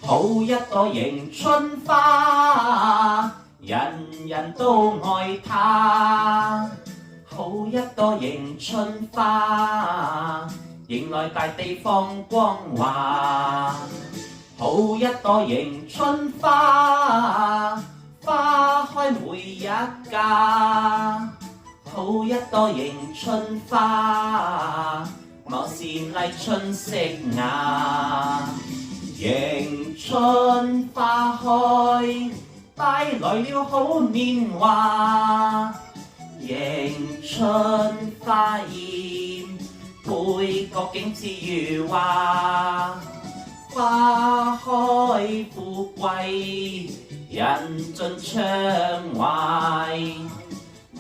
好一朵迎春花，人人都愛它。好一朵迎春花，迎來大地放光華。好一朵迎春花，花開每一家。好一朵迎春花，我善麗春色雅。迎春花開，帶來了好年華。迎春花艷，配角景緻如畫。花開富貴，人盡暢懷。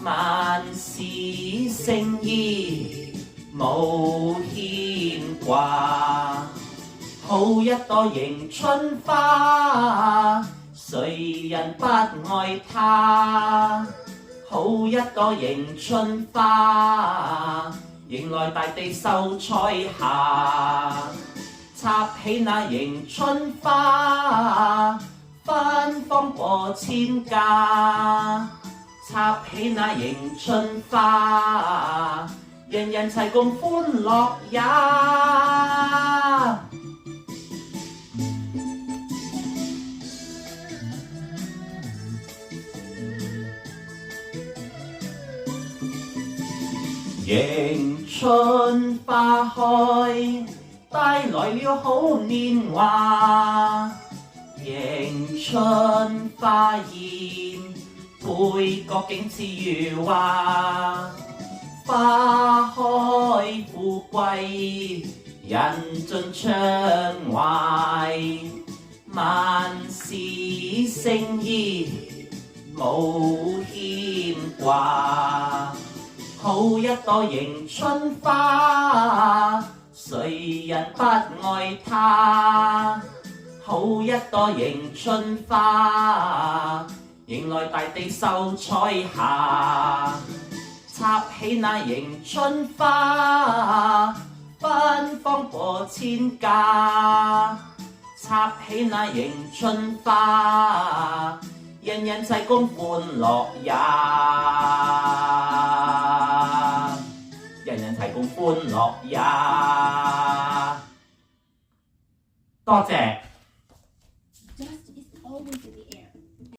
萬事勝意，無牽掛。好一朵迎春花，誰人不愛它？好一朵迎春花，迎來大地秀彩霞。插起那迎春花，芬芳過千家。插起那迎春花，人人齊共歡樂也。迎春花開，帶來了好年華。迎春花艷，配角景緻如畫。花開富貴，人盡暢懷。萬事勝意，無牽掛。好一朵迎春花，誰人不愛它？好一朵迎春花，迎來大地秀彩霞。插起那迎春花，芬芳過千家。插起那迎春花，人人齊共歡樂也。人人齊共歡樂也。多謝。Just is always in the